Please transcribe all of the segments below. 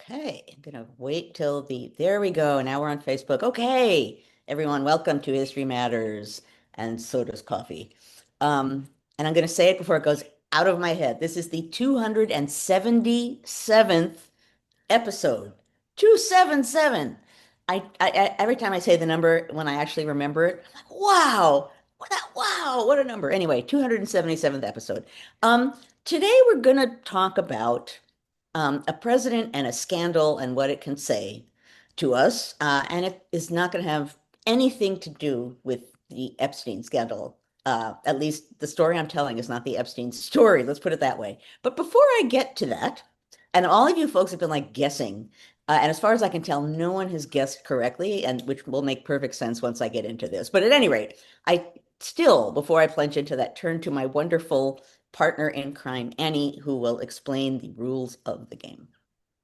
Okay, I'm gonna wait till there we go. Now we're on Facebook. Okay, everyone, welcome to History Matters, and so does coffee. And I'm gonna say it before it goes out of my head. This is the 277th episode. 277. Every time I say the number, when I actually remember it, I'm like, wow, wow, what a number. Anyway, 277th episode. Um, Today we're gonna talk about a president and a scandal and what it can say to us. And it is not going to have anything to do with the Epstein scandal. At least the story I'm telling is not the Epstein story. Let's put it that way. But before I get to that, and all of you folks have been like guessing, and as far as I can tell, no one has guessed correctly, and which will make perfect sense once I get into this. But at any rate, I still, before I plunge into that, turn to my wonderful partner in crime, Annie, who will explain the rules of the game.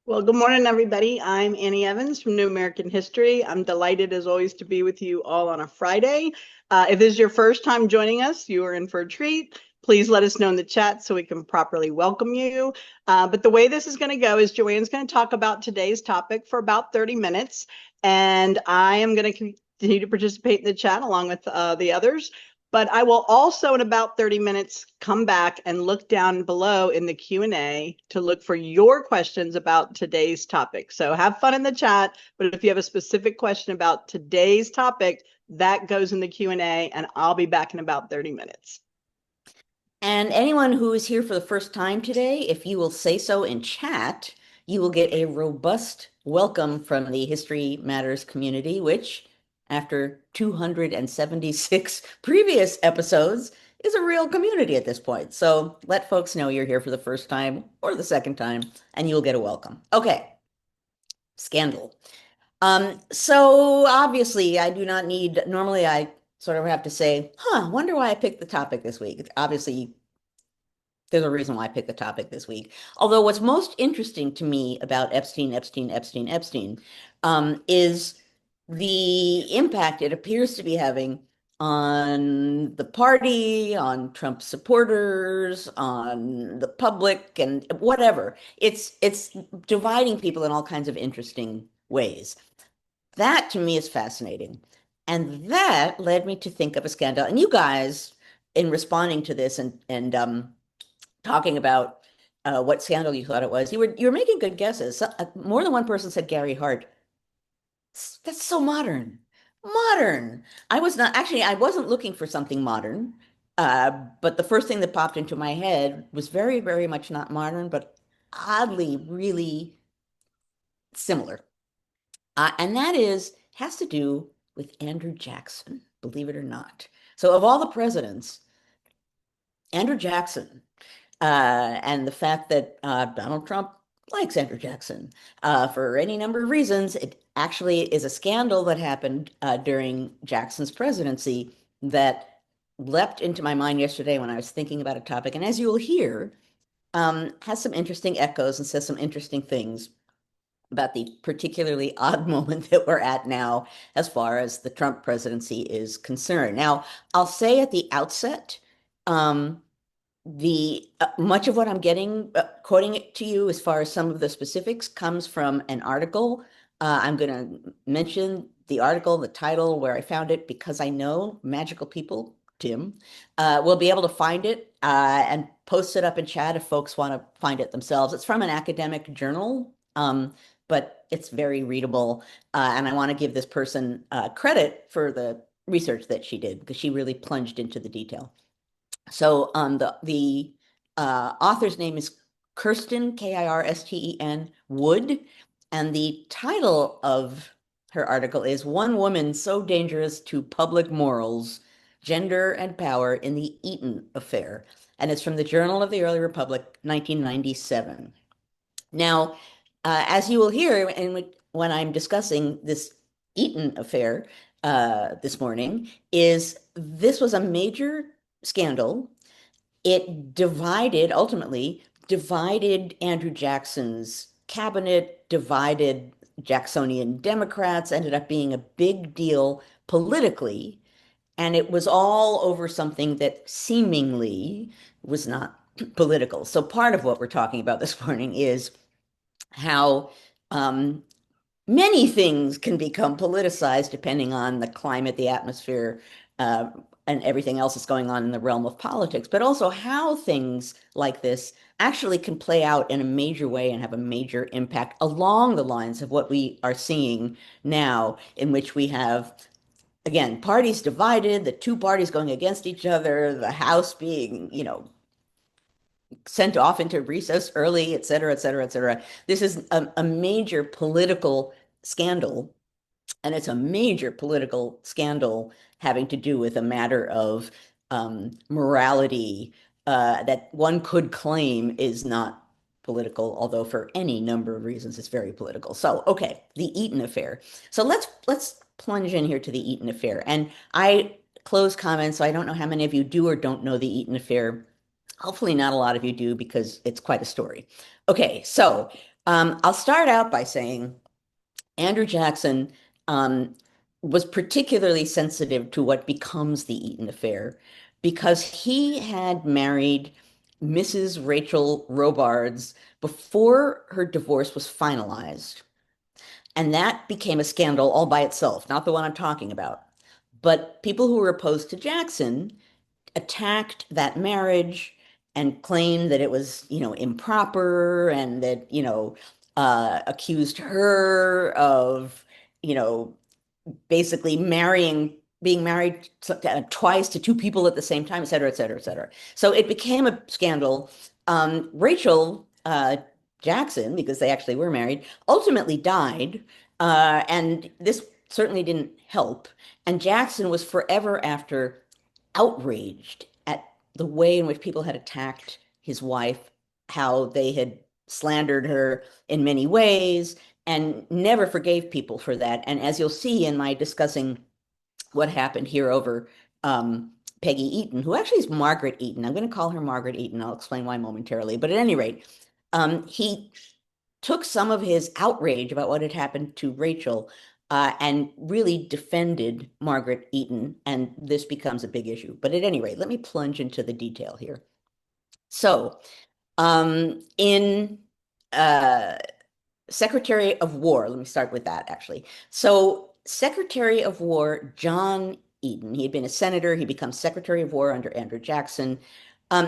Well, good morning, everybody. I'm Annie Evans from New American History. I'm delighted, as always, to be with you all on a Friday. If this is your first time joining us, you are in for a treat. Please let us know in the chat so we can properly welcome you. But the way this is going to go is Joanne's going to talk about today's topic for about 30 minutes, and I am going to continue to participate in the chat along with the others. But I will also, in about 30 minutes, come back and look down below in the Q&A to look for your questions about today's topic. So have fun in the chat, but if you have a specific question about today's topic, that goes in the Q&A, and I'll be back in about 30 minutes. And anyone who is here for the first time today, if you will say so in chat, you will get a robust welcome from the History Matters community, which, after 276 previous episodes, is a real community at this point. So let folks know you're here for the first time or the second time, and you'll get a welcome. Okay, scandal. So obviously I do not need, normally I sort of have to say, wonder why I picked the topic this week. Obviously, there's a reason why I picked the topic this week. Although what's most interesting to me about Epstein, is the impact it appears to be having on the party, on Trump supporters, on the public, and whatever. It's dividing people in all kinds of interesting ways. That to me is fascinating. And that led me to think of a scandal. And you guys, in responding to this and talking about what scandal you thought it was, you were making good guesses. More than one person said Gary Hart. That's so modern. Modern. I was not actually, I wasn't looking for something modern. But the first thing that popped into my head was very, very much not modern, but oddly really similar. And that has to do with Andrew Jackson, believe it or not. So, of all the presidents, Andrew Jackson, and the fact that Donald Trump likes Andrew Jackson for any number of reasons, it actually is a scandal that happened during Jackson's presidency that leapt into my mind yesterday when I was thinking about a topic. And as you will hear, has some interesting echoes and says some interesting things about the particularly odd moment that we're at now as far as the Trump presidency is concerned. Now, I'll say at the outset, the much of what I'm getting, quoting it to you as far as some of the specifics, comes from an article. I'm going to mention the article, the title, where I found it, because I know magical people, Tim, will be able to find it and post it up in chat if folks want to find it themselves. It's from an academic journal, but it's very readable. And I want to give this person credit for the research that she did because she really plunged into the detail. So the author's name is Kirsten, Kirsten Wood, and the title of her article is One Woman So Dangerous to Public Morals, Gender and Power in the Eaton Affair. And it's from the Journal of the Early Republic, 1997. Now, as you will hear when I'm discussing this Eaton affair this morning, is this was a major scandal. It ultimately divided Andrew Jackson's cabinet, divided Jacksonian Democrats, ended up being a big deal politically. And it was all over something that seemingly was not political. So part of what we're talking about this morning is how Um, Many things can become politicized depending on the climate, the atmosphere, uh, and everything else that's going on in the realm of politics, but also how things like this actually can play out in a major way and have a major impact along the lines of what we are seeing now, in which we have, again, parties divided, the two parties going against each other, the House being, sent off into recess early, et cetera, et cetera, et cetera. This is a major political scandal, and it's a major political scandal having to do with a matter of morality that one could claim is not political, although for any number of reasons it's very political. So, okay, the Eaton affair. So let's plunge in here to the Eaton affair. And I close comments, so I don't know how many of you do or don't know the Eaton affair. Hopefully not a lot of you do because it's quite a story. Okay, so I'll start out by saying Andrew Jackson um, was particularly sensitive to what becomes the Eaton affair because he had married Mrs. Rachel Robards before her divorce was finalized. And that became a scandal all by itself, not the one I'm talking about. But people who were opposed to Jackson attacked that marriage and claimed that it was, improper and that, accused her of, you know, basically being married twice to two people at the same time, et cetera, et cetera, et cetera. So it became a scandal. Rachel Jackson, because they actually were married, ultimately died, and this certainly didn't help. And Jackson was forever after outraged at the way in which people had attacked his wife, how they had slandered her in many ways, and never forgave people for that. And as you'll see in my discussing what happened here over Peggy Eaton, who actually is Margaret Eaton. I'm going to call her Margaret Eaton. I'll explain why momentarily. But at any rate, he took some of his outrage about what had happened to Rachel and really defended Margaret Eaton, and this becomes a big issue. But at any rate, let me plunge into the detail here. So, in uh, Secretary of War, let me start with that actually. So, Secretary of War John Eaton, he had been a senator, he becomes Secretary of War under Andrew Jackson.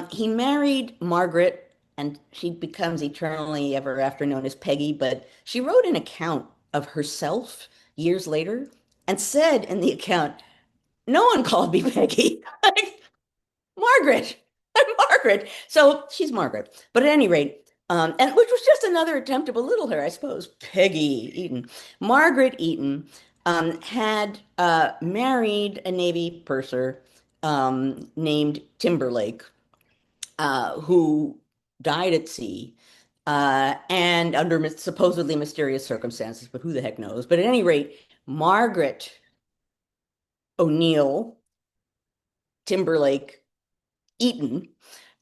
He married Margaret, and she becomes eternally ever after known as Peggy, but she wrote an account of herself years later and said in the account, no one called me Peggy. Margaret. I'm Margaret. So she's Margaret. But at any rate, and which was just another attempt to belittle her, I suppose. Peggy Eaton. Margaret Eaton had married a Navy purser named Timberlake, who died at sea and under supposedly mysterious circumstances, but who the heck knows? But at any rate, Margaret O'Neill Timberlake Eaton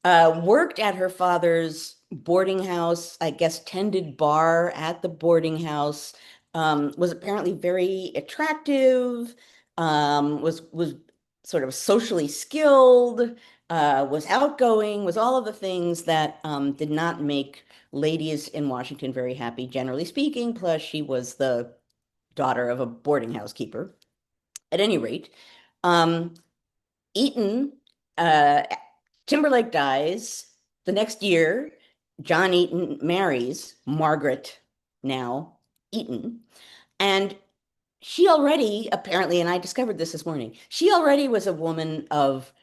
worked at her father's boarding house, I guess tended bar at the boarding house, was apparently very attractive, was sort of socially skilled, was outgoing, was all of the things that did not make ladies in Washington very happy, generally speaking. Plus, she was the daughter of a boarding house keeper. At any rate, um, Eaton, uh, Timberlake dies. The next year, John Eaton marries Margaret, now Eaton. And she already, apparently, and I discovered this morning, she already was a woman of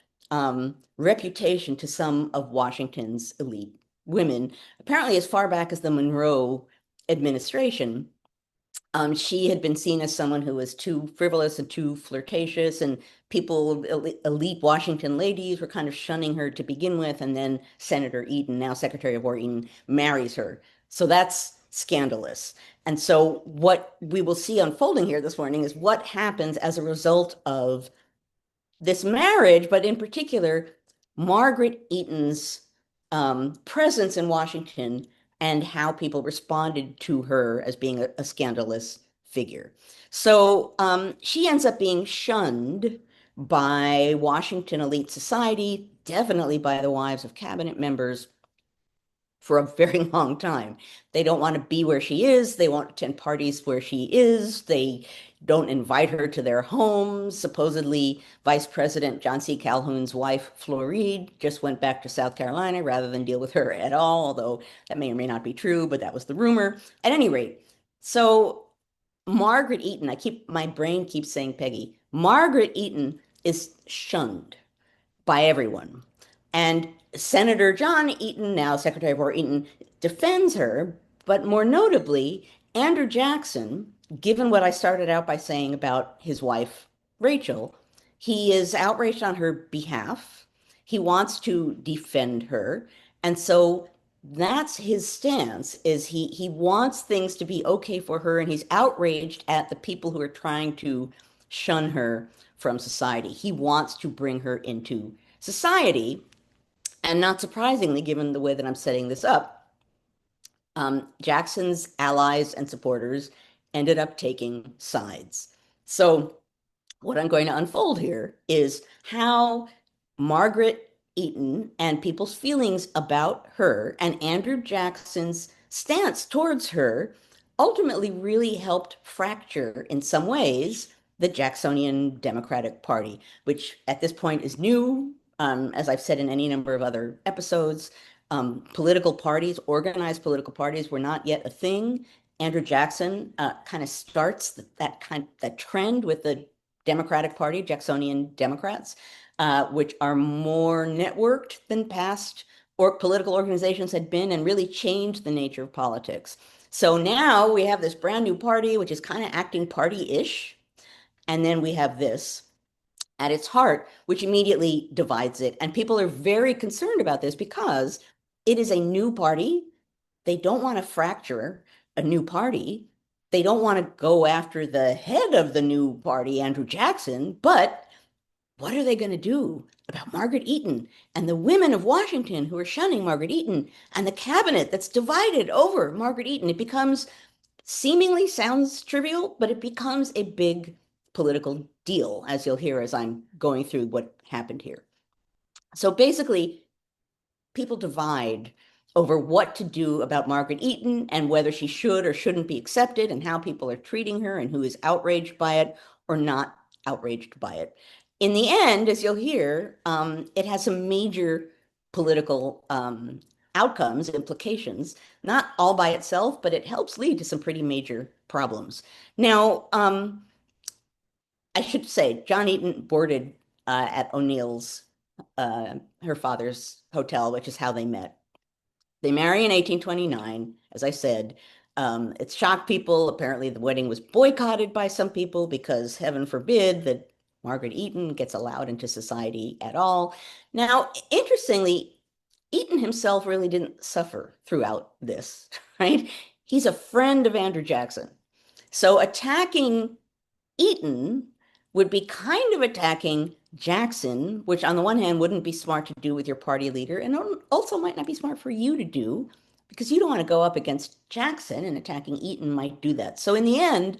reputation to some of Washington's elite women, apparently as far back as the Monroe administration. She had been seen as someone who was too frivolous and too flirtatious, and people, elite Washington ladies, were kind of shunning her to begin with. And then Senator Eaton, now Secretary of War Eaton, marries her. So that's scandalous. And so what we will see unfolding here this morning is what happens as a result of this marriage, but in particular, Margaret Eaton's presence in Washington and how people responded to her as being a scandalous figure. So she ends up being shunned by Washington elite society, definitely by the wives of cabinet members, for a very long time. They don't want to be where she is. They won't attend parties where she is. They don't invite her to their homes. Supposedly, Vice President John C. Calhoun's wife, Flor Reed, just went back to South Carolina rather than deal with her at all, although that may or may not be true, but that was the rumor. At any rate, so Margaret Eaton, my brain keeps saying Peggy. Margaret Eaton is shunned by everyone. And Senator John Eaton, now Secretary of War Eaton, defends her, but more notably, Andrew Jackson, given what I started out by saying about his wife, Rachel, he is outraged on her behalf. He wants to defend her. And so that's his stance is he wants things to be okay for her and he's outraged at the people who are trying to shun her from society. He wants to bring her into society. And not surprisingly, given the way that I'm setting this up, Jackson's allies and supporters ended up taking sides. So what I'm going to unfold here is how Margaret Eaton and people's feelings about her and Andrew Jackson's stance towards her ultimately really helped fracture, in some ways, the Jacksonian Democratic Party, which at this point is new. As I've said in any number of other episodes, political parties, organized political parties, were not yet a thing. Andrew Jackson kind of starts that trend with the Democratic Party, Jacksonian Democrats, which are more networked than past or political organizations had been and really changed the nature of politics. So now we have this brand new party, which is kind of acting party-ish. And then we have this at its heart, which immediately divides it. And people are very concerned about this because it is a new party. They don't want to fracture a new party. They don't want to go after the head of the new party, Andrew Jackson, but what are they going to do about Margaret Eaton and the women of Washington who are shunning Margaret Eaton and the cabinet that's divided over Margaret Eaton? It becomes seemingly sounds trivial, but it becomes a big political deal, as you'll hear as I'm going through what happened here. So basically, people divide over what to do about Margaret Eaton and whether she should or shouldn't be accepted and how people are treating her and who is outraged by it or not outraged by it. In the end, as you'll hear, it has some major political outcomes, implications, not all by itself, but it helps lead to some pretty major problems. Now, I should say, John Eaton boarded at O'Neill's, her father's hotel, which is how they met. They marry in 1829, as I said. It shocked people. Apparently, the wedding was boycotted by some people because heaven forbid that Margaret Eaton gets allowed into society at all. Now, interestingly, Eaton himself really didn't suffer throughout this, right? He's a friend of Andrew Jackson. So attacking Eaton would be kind of attacking Jackson, which on the one hand wouldn't be smart to do with your party leader, and also might not be smart for you to do because you don't want to go up against Jackson, and attacking Eaton might do that. So in the end,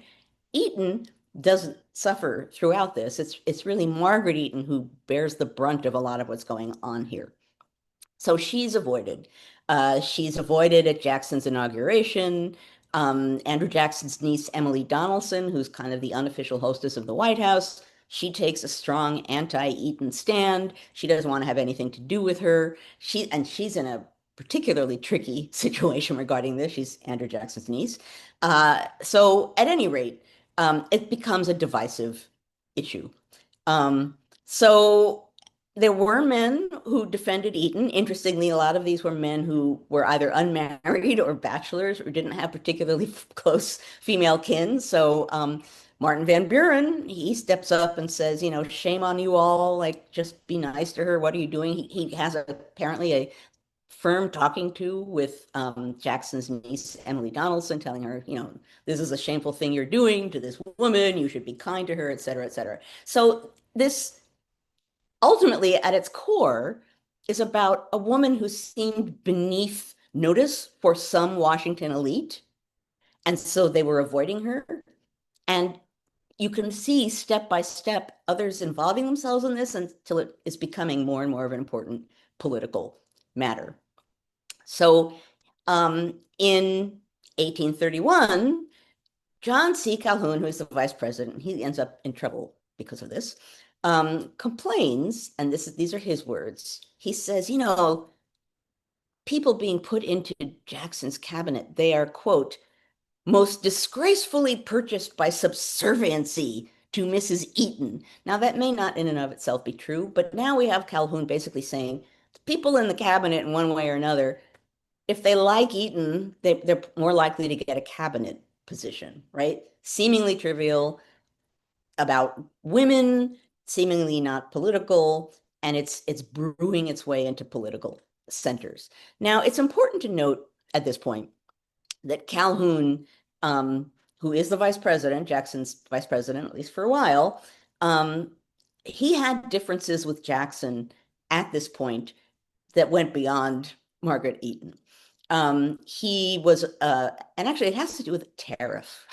Eaton doesn't suffer throughout this. It's really Margaret Eaton who bears the brunt of a lot of what's going on here. So she's avoided. She's avoided at Jackson's inauguration. Andrew Jackson's niece, Emily Donaldson, who's kind of the unofficial hostess of the White House, she takes a strong anti-Eaton stand. She doesn't want to have anything to do with her. She's in a particularly tricky situation regarding this. She's Andrew Jackson's niece. So at any rate, it becomes a divisive issue. So there were men who defended Eaton. Interestingly, a lot of these were men who were either unmarried or bachelors or didn't have particularly close female kin. So Martin Van Buren, he steps up and says, you know, shame on you all, like just be nice to her. What are you doing? He has apparently a firm talking to with Jackson's niece, Emily Donaldson, telling her, you know, this is a shameful thing you're doing to this woman. You should be kind to her, et cetera, et cetera. So this ultimately at its core is about a woman who seemed beneath notice for some Washington elite. And so they were avoiding her. And you can see step by step others involving themselves in this until it is becoming more and more of an important political matter. So In 1831, John C. Calhoun, who is the vice president, he ends up in trouble because of this, complains, and these are his words. He says, people being put into Jackson's cabinet, they are, quote, most disgracefully purchased by subserviency to Mrs. Eaton. Now, that may not in and of itself be true, but now we have Calhoun basically saying people in the cabinet in one way or another, if they like Eaton, they're more likely to get a cabinet position, right? Seemingly trivial about women, seemingly not political, and it's brewing its way into political centers. Now, it's important to note at this point that Calhoun, who is the vice president, Jackson's vice president, at least for a while, um, he had differences with Jackson at this point that went beyond Margaret Eaton. He was, and actually, it has to do with a tariff.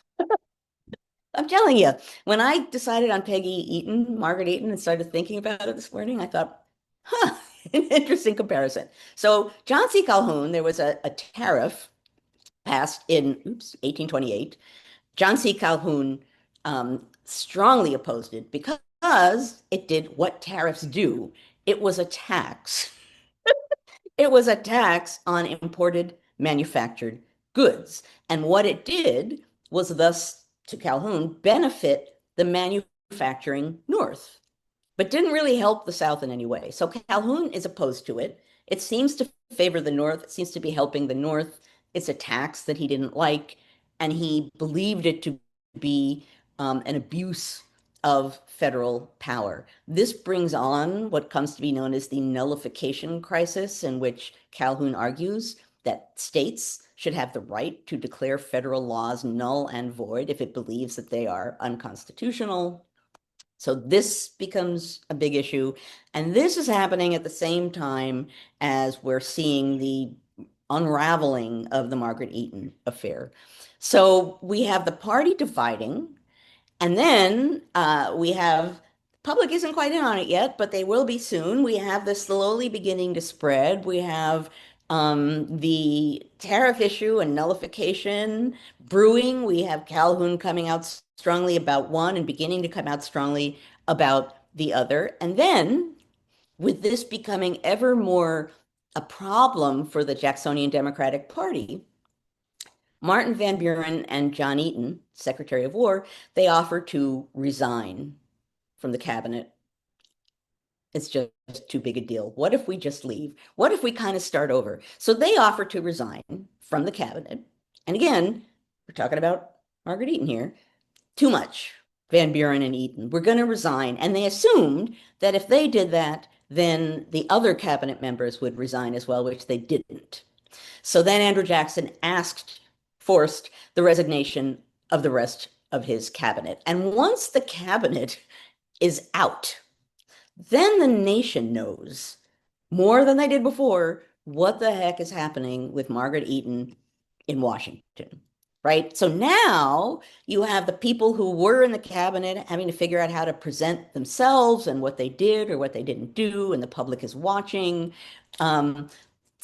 I'm telling you, when I decided on Peggy Eaton, Margaret Eaton, and started thinking about it this morning, I thought, huh, an interesting comparison. So, John C. Calhoun, there was a tariff passed in 1828. John C. Calhoun strongly opposed it because it did what tariffs do. It was a tax. It was a tax on imported manufactured goods. And what it did was thus, to Calhoun, benefit the manufacturing North, but didn't really help the South in any way. So Calhoun is opposed to it. It seems to favor the North. It seems to be helping the North. It's a tax that he didn't like, and he believed it to be an abuse of federal power. This brings on what comes to be known as the nullification crisis, in which Calhoun argues that states should have the right to declare federal laws null and void if it believes that they are unconstitutional. So this becomes a big issue. And this is happening at the same time as we're seeing the unraveling of the Margaret Eaton affair. So we have the party dividing, and then we have public isn't quite in on it yet, but they will be soon. We have this slowly beginning to spread. We have the tariff issue and nullification brewing. We have Calhoun coming out strongly about one and beginning to come out strongly about the other. And then, with this becoming ever more a problem for the Jacksonian Democratic Party, Martin Van Buren and John Eaton, Secretary of War, they offer to resign from the cabinet. It's just too big a deal. What if we just leave? What if we kind of start over? So they offer to resign from the cabinet. And again, we're talking about Margaret Eaton here. Too much, Van Buren and Eaton. We're going to resign. And they assumed that if they did that, then the other cabinet members would resign as well, which they didn't. So then Andrew Jackson forced the resignation of the rest of his cabinet. And once the cabinet is out, then the nation knows more than they did before what the heck is happening with Margaret Eaton in Washington, right? So now you have the people who were in the cabinet having to figure out how to present themselves and what they did or what they didn't do, and the public is watching.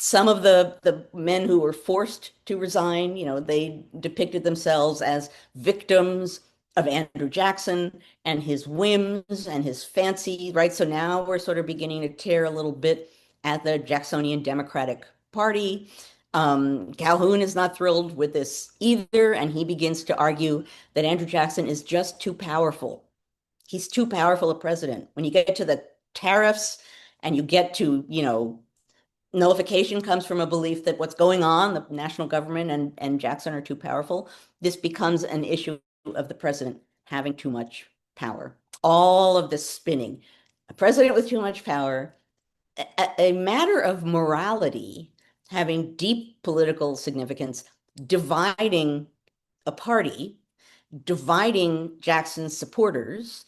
Some of the men who were forced to resign, they depicted themselves as victims of Andrew Jackson and his whims and his fancy, right? So now we're sort of beginning to tear a little bit at the Jacksonian Democratic Party. Calhoun is not thrilled with this either, and he begins to argue that Andrew Jackson is just too powerful. He's too powerful a president. When you get to the tariffs and you get to, nullification comes from a belief that what's going on, the national government and Jackson are too powerful. This becomes an issue of the president having too much power. All of this spinning. A president with too much power, a matter of morality having deep political significance, dividing a party, dividing Jackson's supporters,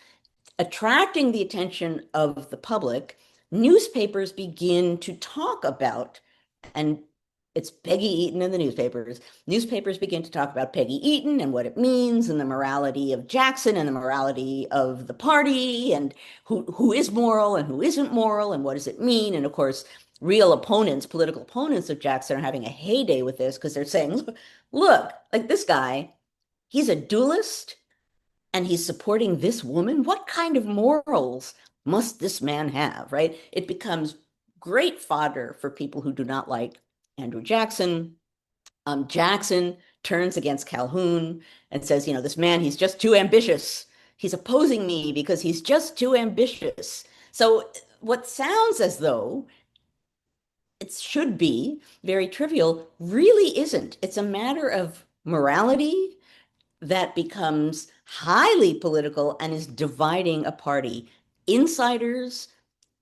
attracting the attention of the public. Newspapers begin to talk about, and it's Peggy Eaton in the newspapers. Newspapers begin to talk about Peggy Eaton and what it means, and the morality of Jackson and the morality of the party, and who is moral and who isn't moral, and what does it mean. And of course, real opponents, political opponents of Jackson are having a heyday with this because they're saying, look, like this guy, he's a duelist and he's supporting this woman. What kind of morals must this man have, right? It becomes great fodder for people who do not like Andrew Jackson. Jackson turns against Calhoun and says, this man, he's just too ambitious. He's opposing me because he's just too ambitious. So, what sounds as though it should be very trivial really isn't. It's a matter of morality that becomes highly political and is dividing a party. Insiders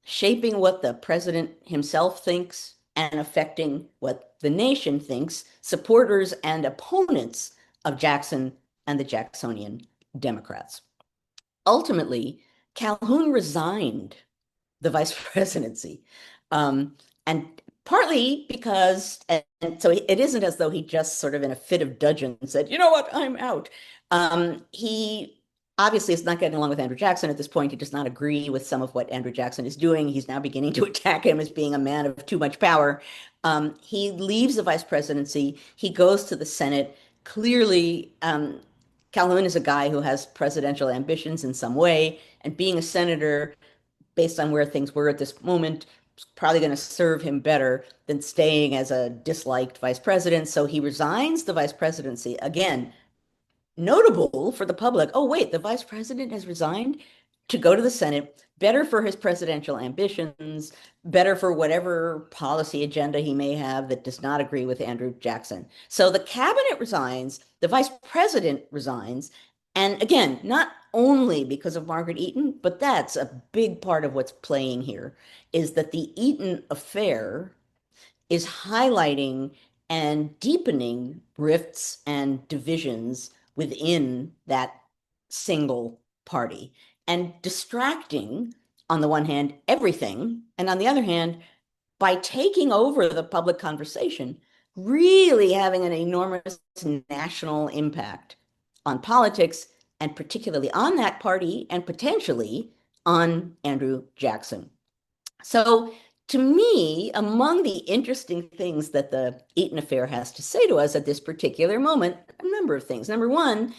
shaping what the president himself thinks and affecting what the nation thinks, supporters and opponents of Jackson and the Jacksonian Democrats. Ultimately, Calhoun resigned the vice presidency. Um, and partly because, and so it isn't as though he just sort of in a fit of dudgeon said, you know what, I'm out. He obviously is not getting along with Andrew Jackson at this point. He does not agree with some of what Andrew Jackson is doing. He's now beginning to attack him as being a man of too much power. He leaves the vice presidency. He goes to the Senate. Clearly, Calhoun is a guy who has presidential ambitions in some way, and being a senator based on where things were at this moment, probably going to serve him better than staying as a disliked vice president. So he resigns the vice presidency. Again, notable for the public. Oh, wait, the vice president has resigned to go to the Senate, better for his presidential ambitions, better for whatever policy agenda he may have that does not agree with Andrew Jackson. So the cabinet resigns, the vice president resigns, and again, not only because of Margaret Eaton, but that's a big part of what's playing here, is that the Eaton affair is highlighting and deepening rifts and divisions within that single party and distracting, on the one hand, everything, and on the other hand, by taking over the public conversation, really having an enormous national impact on politics and particularly on that party and potentially on Andrew Jackson. So, to me, among the interesting things that the Eaton affair has to say to us at this particular moment, a number of things. Number one,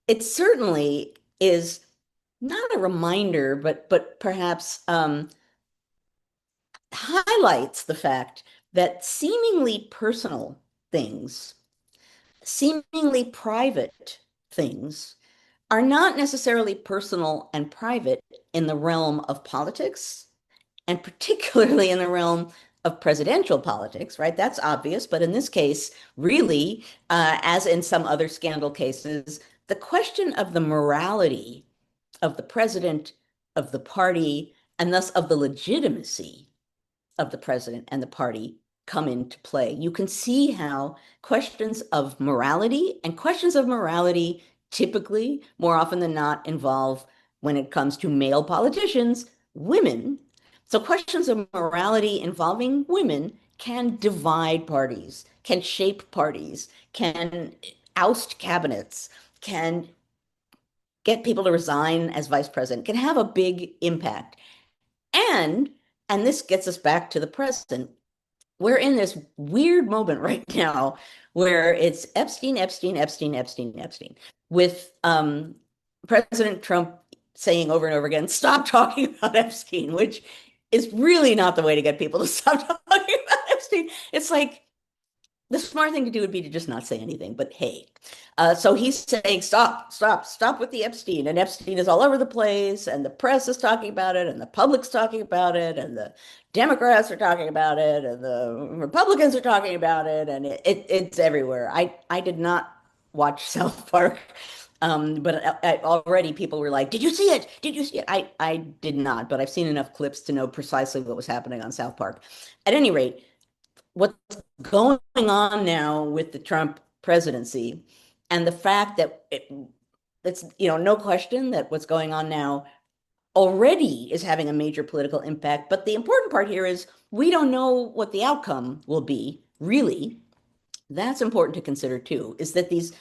it certainly is not a reminder, but perhaps highlights the fact that seemingly personal things, seemingly private things, are not necessarily personal and private in the realm of politics and particularly in the realm of presidential politics, right? That's obvious. But in this case, really, as in some other scandal cases, the question of the morality of the president, of the party, and thus of the legitimacy of the president and the party come into play. You can see how questions of morality and questions of morality typically, more often than not, involve, when it comes to male politicians, women. So questions of morality involving women can divide parties, can shape parties, can oust cabinets, can get people to resign as vice president, can have a big impact. And and this gets us back to the present. We're in this weird moment right now where it's Epstein, Epstein, Epstein, Epstein, Epstein, with President Trump saying over and over again, stop talking about Epstein, which is really not the way to get people to stop talking about Epstein. It's like the smart thing to do would be to just not say anything, but hey. So he's saying, stop, stop, stop with the Epstein. And Epstein is all over the place, and the press is talking about it, and the public's talking about it, and the Democrats are talking about it, and the Republicans are talking about it, and it's everywhere. I did not watch South Park, but already people were like, did you see it? Did you see it? I did not, but I've seen enough clips to know precisely what was happening on South Park. At any rate, what's going on now with the Trump presidency and the fact that it's, no question that what's going on now already is having a major political impact. But the important part here is we don't know what the outcome will be, really. That's important to consider too, is that these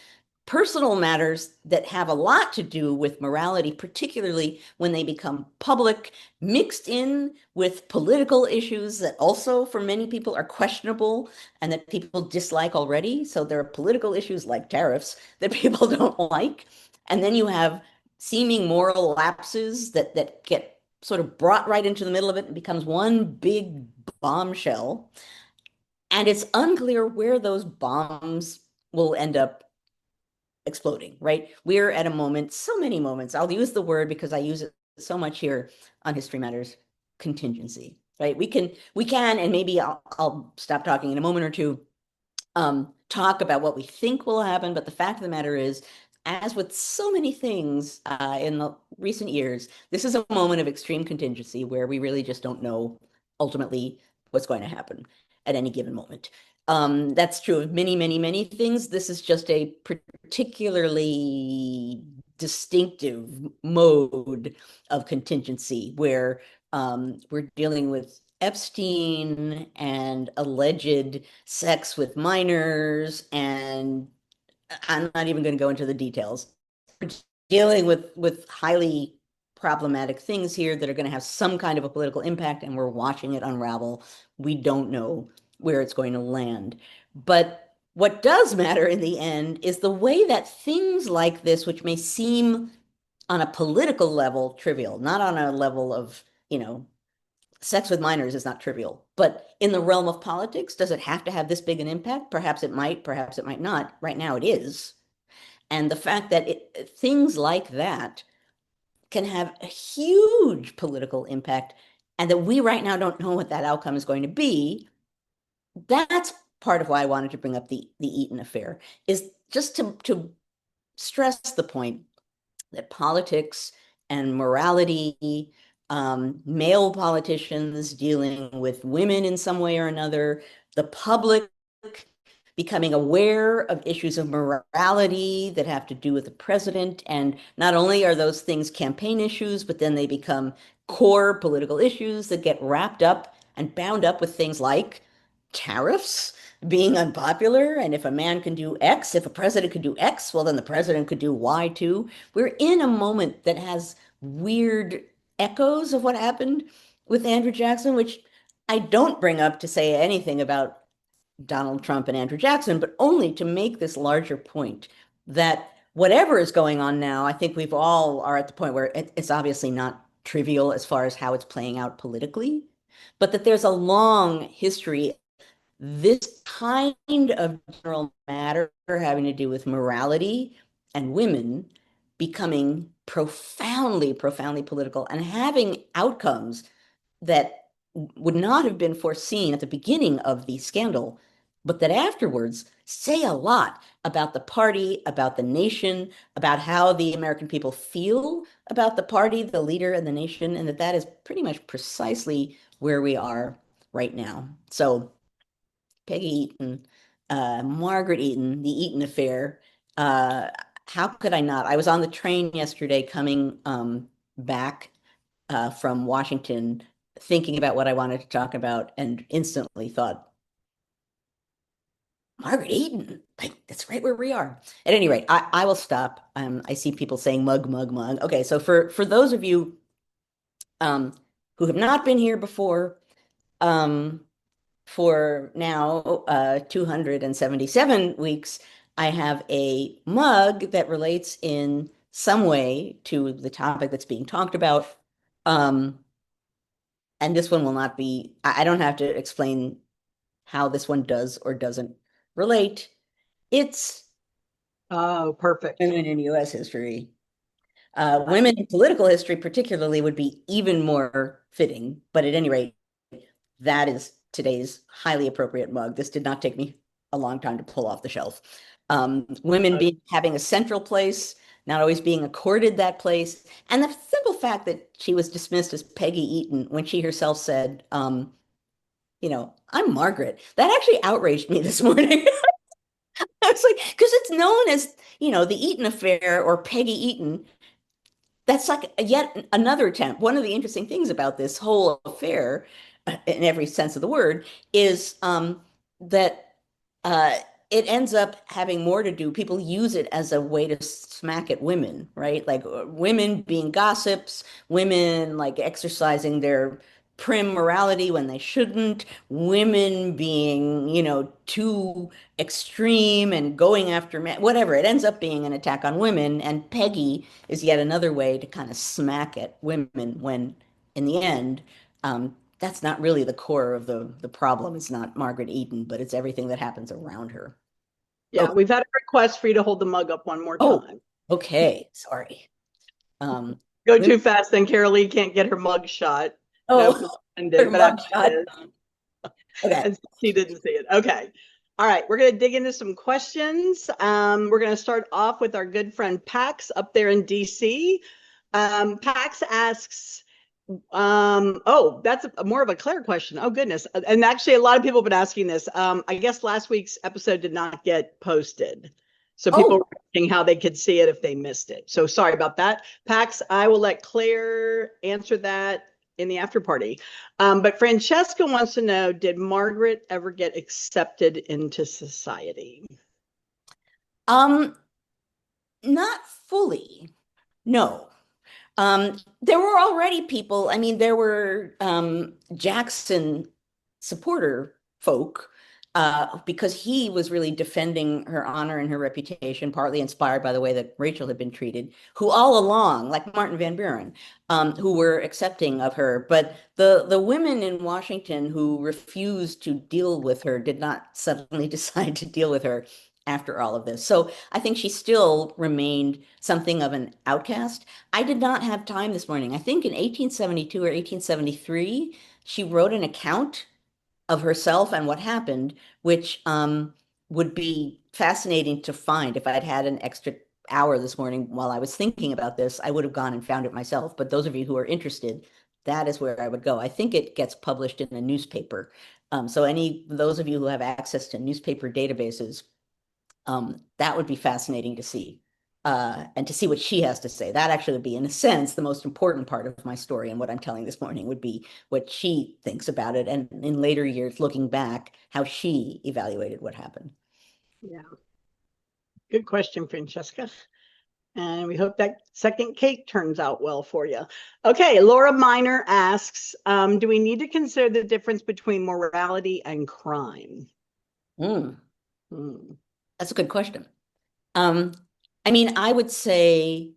personal matters that have a lot to do with morality, particularly when they become public, mixed in with political issues that also, for many people, are questionable and that people dislike already. So there are political issues like tariffs that people don't like. And then you have seeming moral lapses that get sort of brought right into the middle of it and becomes one big bombshell. And it's unclear where those bombs will end up exploding, right? We're at a moment, so many moments. I'll use the word because I use it so much here on History Matters, contingency, right? We can, and maybe I'll stop talking in a moment or two, talk about what we think will happen. But the fact of the matter is, as with so many things in the recent years, this is a moment of extreme contingency where we really just don't know ultimately what's going to happen at any given moment. That's true of many, many, many things. This is just a particularly distinctive mode of contingency where we're dealing with Epstein and alleged sex with minors, and I'm not even going to go into the details. We're dealing with highly problematic things here that are going to have some kind of a political impact, and we're watching it unravel. We don't know where it's going to land. But what does matter in the end is the way that things like this, which may seem on a political level trivial, not on a level of, sex with minors is not trivial. But in the realm of politics, does it have to have this big an impact? Perhaps it might not. Right now it is. And the fact that things like that can have a huge political impact and that we right now don't know what that outcome is going to be, that's part of why I wanted to bring up the Eaton affair, is just to stress the point that politics and morality, male politicians dealing with women in some way or another, the public becoming aware of issues of morality that have to do with the president. And not only are those things campaign issues, but then they become core political issues that get wrapped up and bound up with things like tariffs being unpopular. And if a man can do X, if a president could do X, well, then the president could do Y too. We're in a moment that has weird echoes of what happened with Andrew Jackson, which I don't bring up to say anything about Donald Trump and Andrew Jackson, but only to make this larger point that whatever is going on now, I think we've all are at the point where it's obviously not trivial as far as how it's playing out politically, but that there's a long history, this kind of general matter having to do with morality and women becoming profoundly, profoundly political and having outcomes that would not have been foreseen at the beginning of the scandal, but that afterwards say a lot about the party, about the nation, about how the American people feel about the party, the leader, and the nation, and that is pretty much precisely where we are right now. So Peggy Eaton, Margaret Eaton, the Eaton affair. Uh, how could I not? I was on the train yesterday coming back from Washington, thinking about what I wanted to talk about, and instantly thought, Margaret Eaton, like that's right where we are. At any rate, I will stop. I see people saying mug, mug, mug. Okay, so for those of you um, who have not been here before, um, for now 277 weeks, I have a mug that relates in some way to the topic that's being talked about. Um, and this one will not be, I don't have to explain how this one does or doesn't relate. It's Oh, perfect. women in US history. Women in political history, particularly, would be even more fitting. But at any rate, that is today's highly appropriate mug. This did not take me a long time to pull off the shelf. Women having a central place, not always being accorded that place, and the simple fact that she was dismissed as Peggy Eaton when she herself said, I'm Margaret. That actually outraged me this morning. I was like, because it's known as, the Eaton affair or Peggy Eaton. That's like yet another attempt. One of the interesting things about this whole affair, in every sense of the word, is that uh, it ends up having more to do. People use it as a way to smack at women, right? Like women being gossips, women like exercising their prim morality when they shouldn't, women being, too extreme and going after men, whatever. It ends up being an attack on women. And Peggy is yet another way to kind of smack at women when, in the end, that's not really the core of the problem. It's not Margaret Eaton, but it's everything that happens around her. Yeah, Okay. we've had a request for you to hold the mug up one more Oh, time. okay. Sorry. Um, Go women, too fast, then Carol Lee can't get her mug shot. No oh, pun her intended, but I bet it mugshot. is. Okay. And she didn't see it. Okay. All right, we're going to dig into some questions. We're going to start off with our good friend Pax up there in DC. Pax asks, oh, that's more of a Claire question. Oh, goodness. And actually, a lot of people have been asking this. I guess last week's episode did not get posted. So people Oh, were asking how they could see it if they missed it. So sorry about that. Pax, I will let Claire answer that in the after party. But Francesca wants to know, did Margaret ever get accepted into society? um, not fully. No. There were already people, I mean, there were Jackson supporter folk, because he was really defending her honor and her reputation, partly inspired by the way that Rachel had been treated, who all along, like Martin Van Buren, who were accepting of her. But the women in Washington who refused to deal with her did not suddenly decide to deal with her after all of this. So I think she still remained something of an outcast. I did not have time this morning. I think in 1872 or 1873, she wrote an account of herself and what happened, which would be fascinating to find. If I had had an extra hour this morning while I was thinking about this, I would have gone and found it myself. But those of you who are interested, that is where I would go. I think it gets published in a newspaper. So those of you who have access to newspaper databases, that would be fascinating to see. And to see what she has to say. That actually would be, in a sense, the most important part of my story. And what I'm telling this morning would be what she thinks about it. And in later years, looking back, how she evaluated what happened. Yeah, good question, Francesca. And we hope that second cake turns out well for you. Okay, Laura Miner asks, do we need to consider the difference between morality and crime? Mm, Hmm. that's a good question. Um, I mean, I would say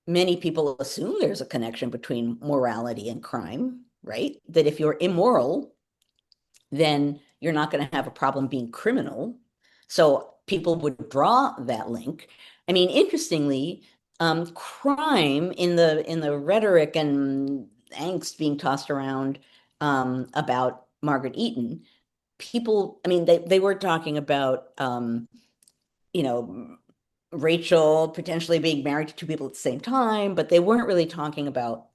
many people assume there's a connection between morality and crime, right? That if you're immoral, then you're not going to have a problem being criminal. So people would draw that link. I mean, interestingly, crime in the rhetoric and angst being tossed around about Margaret Eaton, people, I mean, they were talking about, you know, Rachel potentially being married to two people at the same time, but they weren't really talking about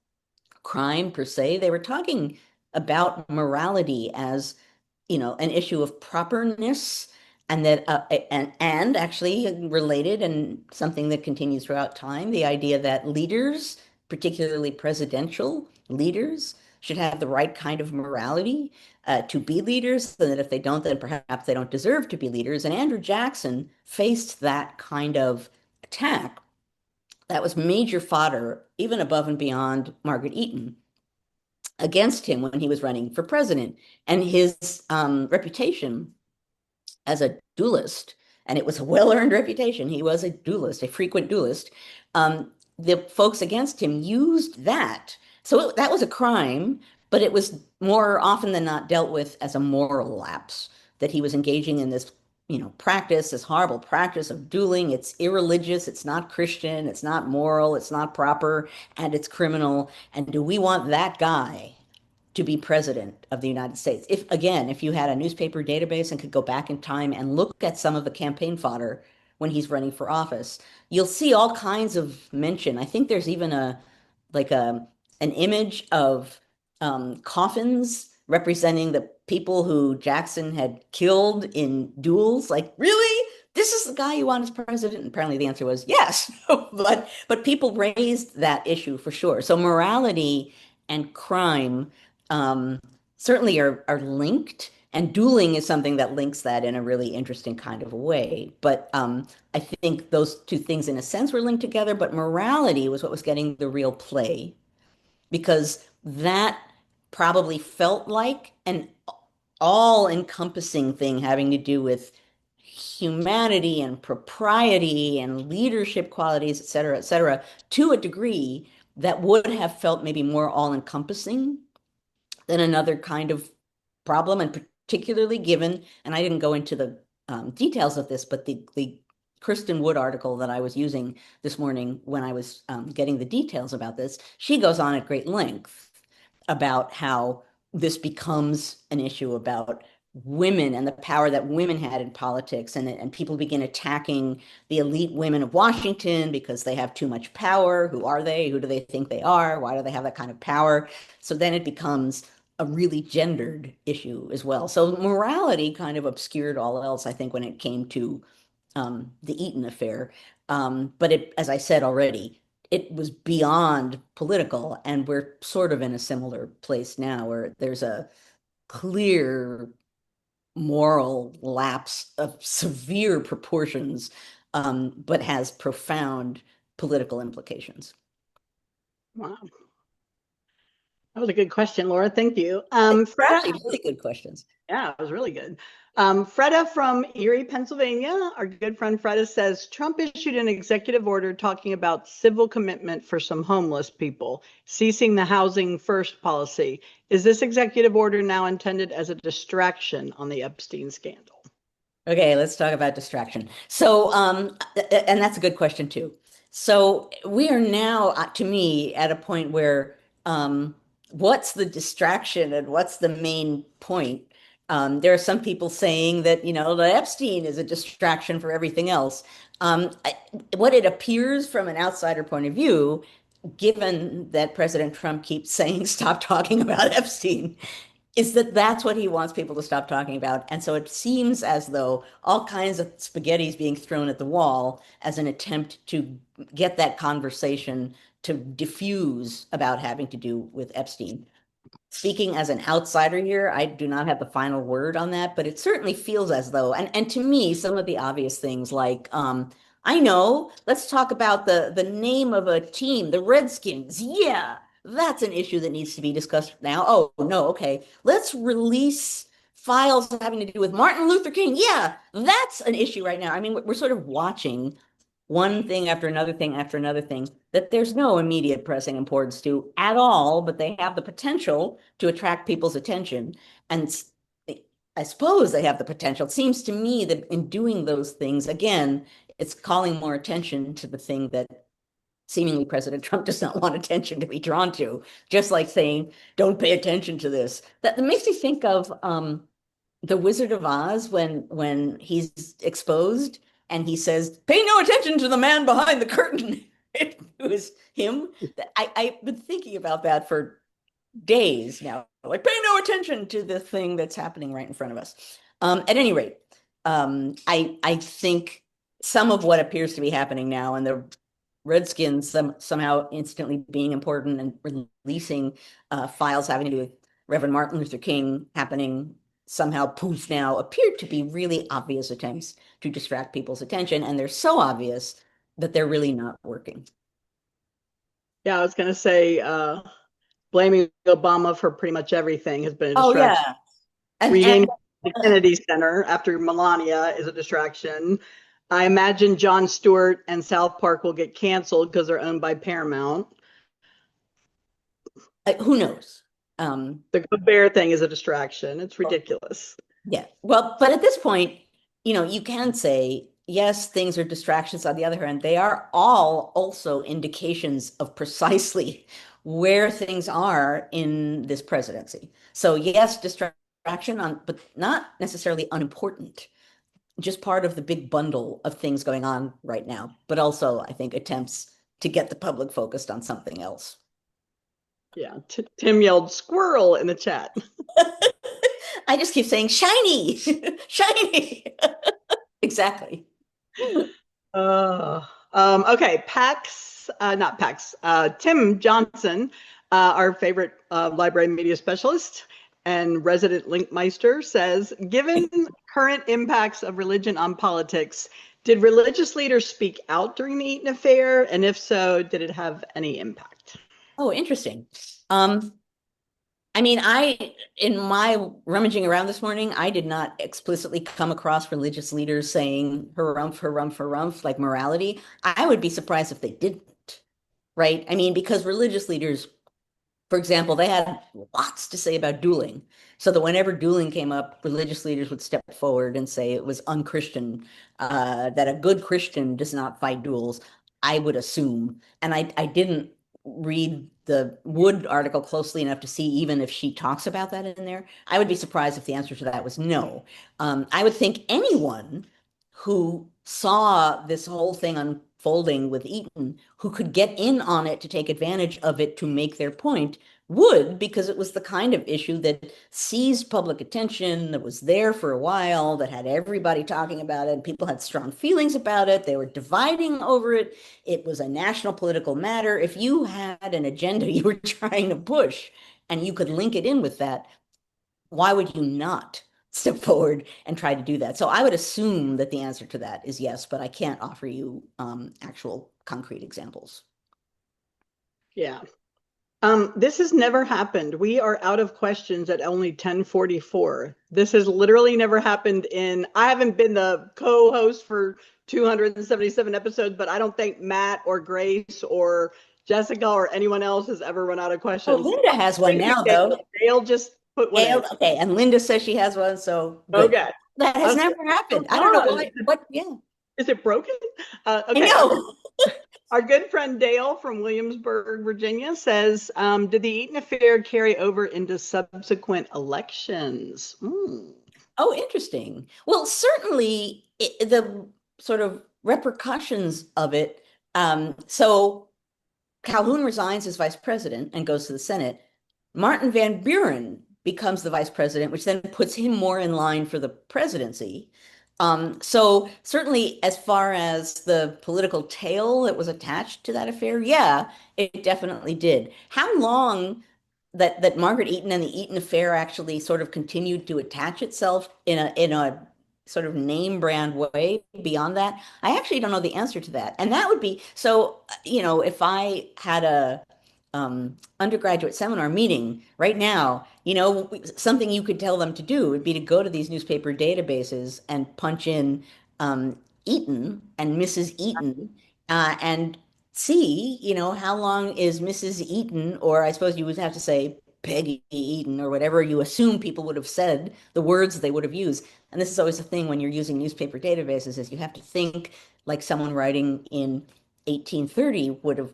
crime per se. They were talking about morality as, an issue of properness, and that and actually related, and something that continues throughout time, the idea that leaders, particularly presidential leaders, should have the right kind of morality to be leaders, and that if they don't, then perhaps they don't deserve to be leaders. And Andrew Jackson faced that kind of attack. That was major fodder, even above and beyond Margaret Eaton, against him when he was running for president. And his reputation as a duelist, and it was a well-earned reputation. He was a duelist, a frequent duelist. The folks against him used that. So that was a crime, but it was more often than not dealt with as a moral lapse, that he was engaging in this, practice, this horrible practice of dueling. It's irreligious, it's not Christian, it's not moral, it's not proper, and it's criminal. And do we want that guy to be president of the United States? If, again, if you had a newspaper database and could go back in time and look at some of the campaign fodder when he's running for office, you'll see all kinds of mention. I think there's even like a an image of coffins representing the people who Jackson had killed in duels. Like, really? This is the guy you want as president? And apparently the answer was yes. But people raised that issue for sure. So morality and crime, um, certainly are linked. And dueling is something that links that in a really interesting kind of a way. But I think those two things, in a sense, were linked together. But morality was what was getting the real play because that probably felt like an all-encompassing thing having to do with humanity and propriety and leadership qualities, et cetera, to a degree that would have felt maybe more all-encompassing than another kind of problem, and particularly given, and I didn't go into the details of this, but the Kristen Wood article that I was using this morning when I was getting the details about this, she goes on at great length about how this becomes an issue about women and the power that women had in politics, and people begin attacking the elite women of Washington because they have too much power. Who are they? Who do they think they are? Why do they have that kind of power? So then it becomes a really gendered issue as well. So morality kind of obscured all else, I think, when it came to the Eaton affair. But it, as I said already, it was beyond political, and we're sort of in a similar place now where there's a clear moral lapse of severe proportions, but has profound political implications. Wow. That was a good question, Laura. Thank you. They're Freda, actually really good questions. yeah, it was really good. Freda from Erie, Pennsylvania, our good friend Freda says Trump issued an executive order talking about civil commitment for some homeless people, ceasing the housing first policy. Is this executive order now intended as a distraction on the Epstein scandal? Okay, let's talk about distraction. So, and that's a good question too. So we are now, to me, at a point where what's the distraction and what's the main point? There are some people saying that, the Epstein is a distraction for everything else. What it appears from an outsider point of view, given that President Trump keeps saying, stop talking about Epstein, is that that's what he wants people to stop talking about. And so it seems as though all kinds of spaghetti is being thrown at the wall as an attempt to get that conversation to diffuse about having to do with Epstein. Speaking as an outsider here, I do not have the final word on that, but it certainly feels as though, and to me, some of the obvious things like, I know, let's talk about the name of a team, the Redskins. Yeah, that's an issue that needs to be discussed now. Oh, no, okay. Let's release files having to do with Martin Luther King. Yeah, that's an issue right now. I mean, we're sort of watching one thing after another thing after another thing that there's no immediate pressing importance to at all, but they have the potential to attract people's attention. And I suppose they have the potential. It seems to me that in doing those things, again, it's calling more attention to the thing that seemingly President Trump does not want attention to be drawn to, just like saying, don't pay attention to this. That makes me think of the Wizard of Oz when he's exposed and he says, "Pay no attention to the man behind the curtain." It was him. I've been thinking about that for days now. Like, pay no attention to the thing that's happening right in front of us. At any rate, I think some of what appears to be happening now, and the Redskins somehow instantly being important and releasing files having to do with Reverend Martin Luther King happening somehow poof now appear to be really obvious attempts to distract people's attention. And they're so obvious that they're really not working. Yeah, I was going to say blaming Obama for pretty much everything has been a Oh, distraction. yeah. And Renaming the Kennedy Center after Melania is a distraction. I imagine Jon Stewart and South Park will get canceled because they're owned by Paramount. who knows? Um, The Good Bear thing is a distraction. It's ridiculous. yeah. Well, but at this point, you can say, yes, things are distractions. On the other hand, they are all also indications of precisely where things are in this presidency. So yes, distraction but not necessarily unimportant. Just part of the big bundle of things going on right now, but also I think attempts to get the public focused on something else. Yeah, Tim yelled squirrel in the chat. I just keep saying shiny, shiny. Exactly. Okay, not Pax, Tim Johnson, our favorite library media specialist, And resident Linkmeister says, given current impacts of religion on politics, did religious leaders speak out during the Eaton affair? And if so, did it have any impact? Oh, interesting. Um, I mean, in my rummaging around this morning, I did not explicitly come across religious leaders saying harumph, harumph, harumph, like morality. I would be surprised if they didn't, right? I mean, because religious leaders, for example, they had lots to say about dueling. So that whenever dueling came up, religious leaders would step forward and say it was unchristian, that a good Christian does not fight duels, I would assume. And I didn't read the Wood article closely enough to see even if she talks about that in there. I would be surprised if the answer to that was no. I would think anyone who saw this whole thing unfolding with Eaton, who could get in on it to take advantage of it to make their point, would, because it was the kind of issue that seized public attention, that was there for a while, that had everybody talking about it, and people had strong feelings about it. They were dividing over it. It was a national political matter. If you had an agenda you were trying to push and you could link it in with that, why would you not step forward and try to do that? So I would assume that the answer to that is yes, but I can't offer you actual concrete examples. Yeah. This has never happened. We are out of questions at only 10:44. This has literally never happened I haven't been the co-host for 277 episodes, but I don't think Matt or Grace or Jessica or anyone else has ever run out of Oh, questions. Linda has one Thank you, now, Dale. though. Dale just put one in. Gail, okay, and Linda says she has one, so good. Okay. That has Okay. never Oh happened. I don't know gosh. why. What? Yeah, Is it broken? I Okay. know. Our good friend Dale from Williamsburg, Virginia says, did the Eaton affair carry over into subsequent elections? Oh, interesting. Well, certainly the sort of repercussions of it. So Calhoun resigns as vice president and goes to the Senate. Martin Van Buren becomes the vice president, which then puts him more in line for the presidency. So certainly, as far as the political tail that was attached to that affair, yeah, it definitely did. How long that Margaret Eaton and the Eaton affair actually sort of continued to attach itself in a sort of name brand way beyond that, I actually don't know the answer to that. And that would be so, if I had a undergraduate seminar meeting right now, something you could tell them to do would be to go to these newspaper databases and punch in Eaton and Mrs. Eaton and see, how long is Mrs. Eaton, or I suppose you would have to say Peggy Eaton or whatever you assume people would have said, the words they would have used. And this is always the thing when you're using newspaper databases is you have to think like someone writing in 1830 would have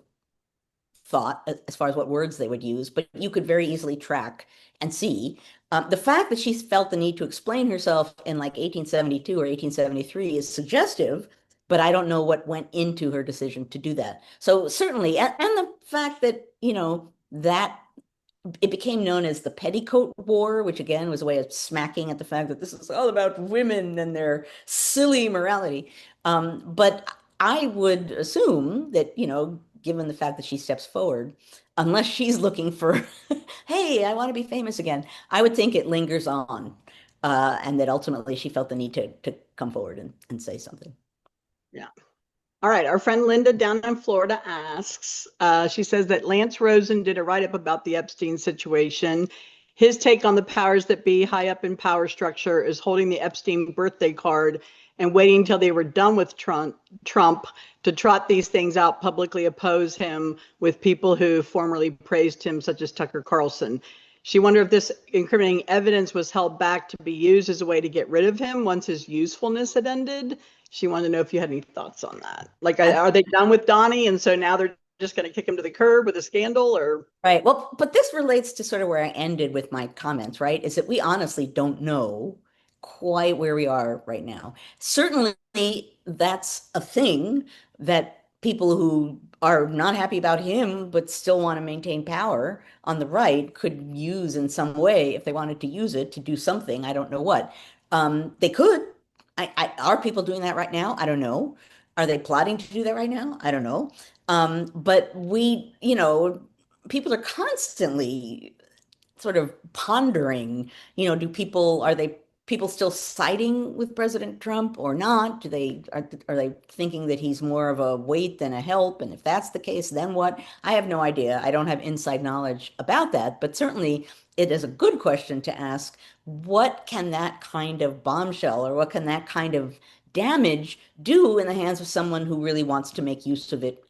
thought as far as what words they would use, but you could very easily track and see. The fact that she felt the need to explain herself in like 1872 or 1873 is suggestive, but I don't know what went into her decision to do that. So certainly, and the fact that, that it became known as the Petticoat War, which again was a way of smacking at the fact that this is all about women and their silly morality. But I would assume that, given the fact that she steps forward, unless she's looking for, hey, I want to be famous again, I would think it lingers on, and that ultimately she felt the need to come forward and say something. Yeah. All right. Our friend Linda down in Florida asks, she says that Lance Rosen did a write-up about the Epstein situation. His take on the powers that be high up in power structure is holding the Epstein birthday card and waiting until they were done with Trump to trot these things out, publicly oppose him with people who formerly praised him, such as Tucker Carlson. She wondered if this incriminating evidence was held back to be used as a way to get rid of him once his usefulness had ended. She wanted to know if you had any thoughts on that. Like, are they done with Donnie, and so now they're just going to kick him to the curb with a scandal, or? Right. Well, but this relates to sort of where I ended with my comments, right? Is that we honestly don't know quite where we are right now. Certainly, that's a thing that people who are not happy about him but still want to maintain power on the right could use in some way if they wanted to use it to do something. I don't know what. They could. Are people doing that right now? I don't know. Are they plotting to do that right now? I don't know. But people are constantly sort of pondering, do are they people still siding with President Trump or not? Are they thinking that he's more of a weight than a help? And if that's the case, then what? I have no idea. I don't have inside knowledge about that, but certainly it is a good question to ask, what can that kind of bombshell or what can that kind of damage do in the hands of someone who really wants to make use of it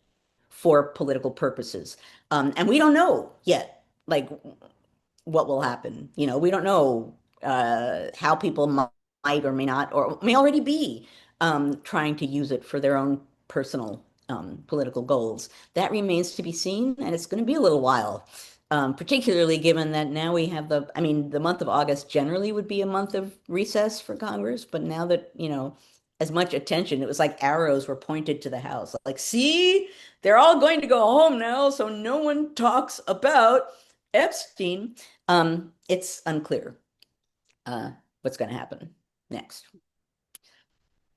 for political purposes? And we don't know yet, like what will happen. We don't know how people might or may not, or may already be trying to use it for their own personal political goals. That remains to be seen, and it's going to be a little while. Particularly given that now we have I mean, the month of August generally would be a month of recess for Congress, but now that, as much attention, it was like arrows were pointed to the House. Like, see, they're all going to go home now, so no one talks about Epstein. It's unclear what's going to happen next.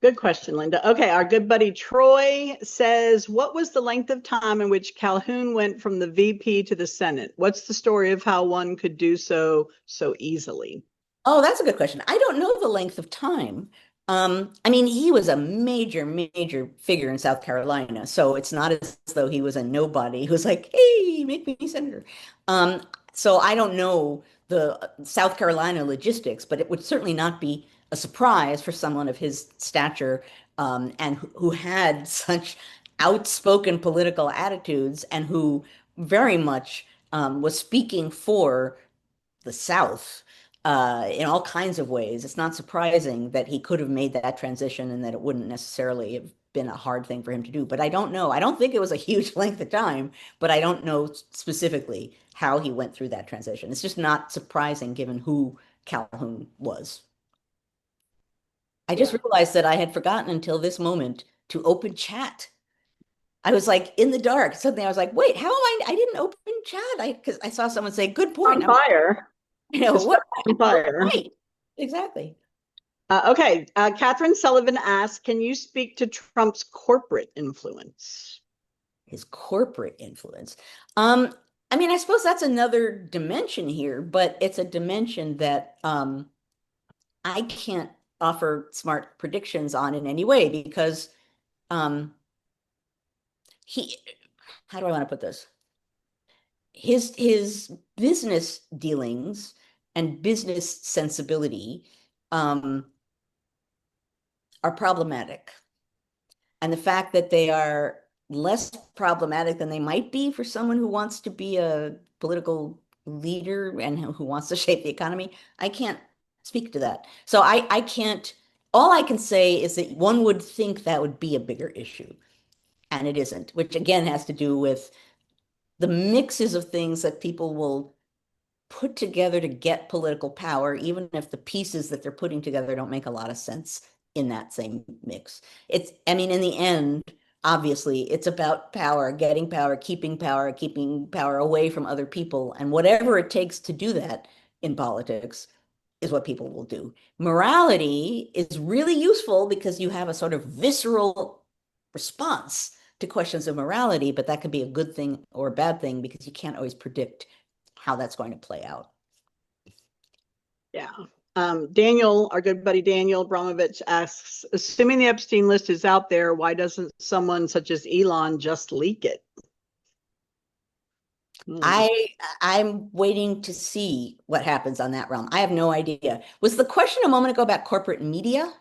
Good question, Linda. Okay, our good buddy Troy says, what was the length of time in which Calhoun went from the VP to the Senate? What's the story of how one could do so easily? Oh, that's a good question. I don't know the length of time. I mean, he was a major, major figure in South Carolina, so it's not as though he was a nobody who was like, "Hey, make me senator." So I don't know the South Carolina logistics, but it would certainly not be a surprise for someone of his stature, and who had such outspoken political attitudes and who very much was speaking for the South in all kinds of ways. It's not surprising that he could have made that transition and that it wouldn't necessarily have been a hard thing for him to do. But I don't know. I don't think it was a huge length of time, but I don't know specifically how he went through that transition. It's just not surprising given who Calhoun was. I just Yeah. realized that I had forgotten until this moment to open chat. I was like in the dark. Suddenly I was like, wait, how am I didn't open chat. Because I saw someone say, good point. On fire. It's What? on fire. Right. Exactly. Okay, Catherine Sullivan asks, can you speak to Trump's corporate influence? His corporate influence. Um, I mean, I suppose that's another dimension here, but it's a dimension that I can't offer smart predictions on in any way because um, he, how do I want to put this? His business dealings and business sensibility um, are problematic. And the fact that they are less problematic than they might be for someone who wants to be a political leader and who wants to shape the economy, I can't speak to that. So I can't, all I can say is that one would think that would be a bigger issue, and it isn't, which again has to do with the mixes of things that people will put together to get political power, even if the pieces that they're putting together don't make a lot of sense in that same mix. I mean, in the end, obviously, it's about power, getting power, keeping power away from other people. And whatever it takes to do that in politics is what people will do. Morality is really useful because you have a sort of visceral response to questions of morality, but that could be a good thing or a bad thing because you can't always predict how that's going to play out. Yeah. Daniel, our good buddy Daniel Bromovich asks, assuming the Epstein list is out there, why doesn't someone such as Elon just leak it? I'm waiting to see what happens on that realm. I have no idea. Was the question a moment ago about corporate media?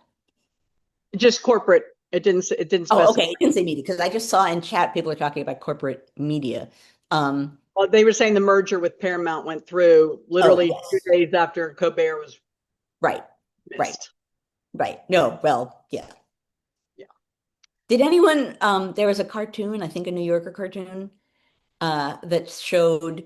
Just corporate. It didn't Oh, specify. okay. It didn't say media because I just saw in chat people are talking about corporate media. Well, they were saying the merger with Paramount went through Oh, literally yes. 2 days after Colbert was Right, right, missed. right. No, well, yeah. Yeah. Did anyone, there was a cartoon, I think a New Yorker cartoon, that showed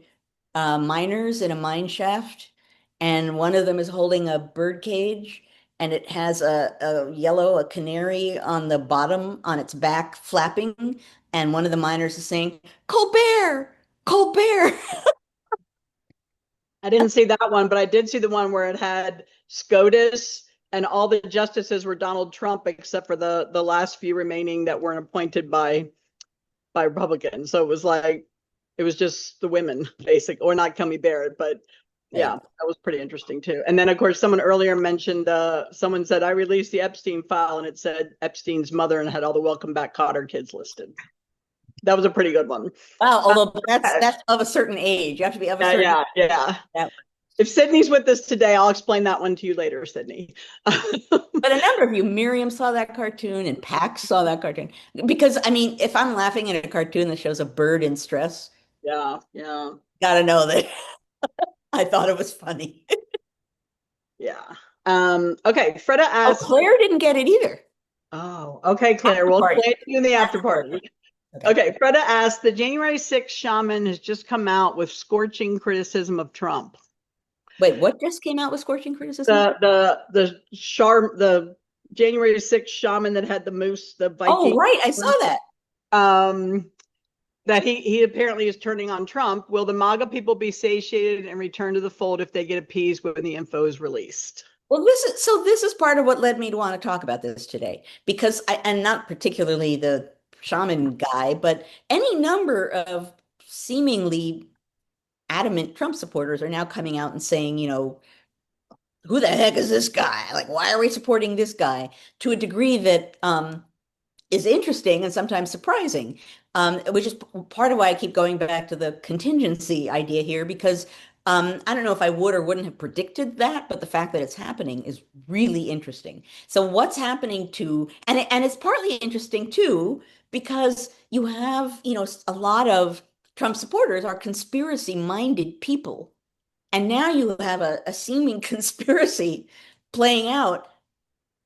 miners in a mine shaft, and one of them is holding a bird cage, and it has a canary on the bottom, on its back, flapping, and one of the miners is saying, Colbert, Colbert. I didn't see that one, but I did see the one where it had SCOTUS and all the justices were Donald Trump, except for the last few remaining that weren't appointed by Republicans. So it was just the women, basic, or not Comey Barrett, but Yeah, that was pretty interesting too. And then, of course, someone earlier mentioned, someone said, I released the Epstein file and it said Epstein's mother and had all the Welcome Back Kotter kids listed. That was a pretty good one. Wow, although Uh, that's of a certain age. You have to be of a yeah, certain yeah, yeah. that If Sydney's with us today, I'll explain that one to you later, Sydney. But a number of you, Miriam saw that cartoon and Pax saw that cartoon. Because I mean, if I'm laughing at a cartoon that shows a bird in stress, Yeah, yeah, gotta know that I thought it was funny. yeah. Okay, Freda Oh, asks, Claire didn't get it either. oh, okay, Claire, After we'll party. explain to you in the after After party. party. Okay. Okay, Freda asks, the January 6th shaman has just come out with scorching criticism of Trump. Wait, what just came out with scorching criticism of Trump? The January 6th shaman that had the moose, the Oh, Viking, right. I saw that. um, that he apparently is turning on Trump. Will the MAGA people be satiated and return to the fold if they get appeased when the info is released? Well, this is part of what led me to want to talk about this today because and not particularly the shaman guy, but any number of seemingly adamant Trump supporters are now coming out and saying, who the heck is this guy? Like, why are we supporting this guy? To a degree that is interesting and sometimes surprising, which is part of why I keep going back to the contingency idea here, because I don't know if I would or wouldn't have predicted that, but the fact that it's happening is really interesting. So what's happening and it's partly interesting too, because you have, a lot of Trump supporters are conspiracy-minded people. And now you have a seeming conspiracy playing out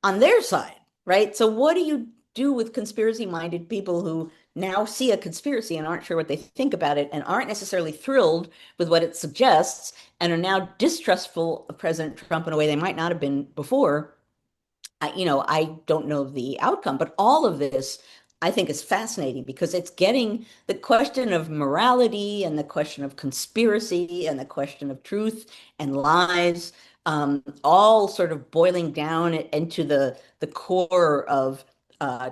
on their side, right? So what do you do with conspiracy-minded people who now see a conspiracy and aren't sure what they think about it and aren't necessarily thrilled with what it suggests and are now distrustful of President Trump in a way they might not have been before? I don't know the outcome, but all of this I think is fascinating because it's getting the question of morality and the question of conspiracy and the question of truth and lies, all sort of boiling down into the core of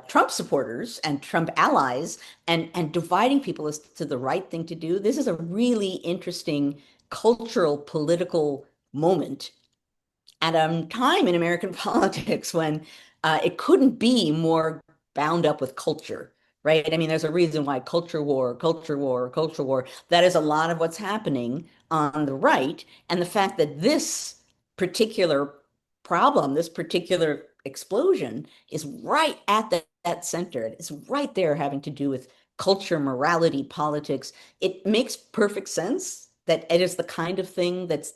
Trump supporters and Trump allies and dividing people as to the right thing to do. This is a really interesting cultural, political moment at a time in American politics when it couldn't be more bound up with culture, right? I mean, there's a reason why culture war, culture war, culture war. That is a lot of what's happening on the right. And the fact that this particular problem, this particular explosion is right at that center. It's right there having to do with culture, morality, politics. It makes perfect sense that it is the kind of thing that's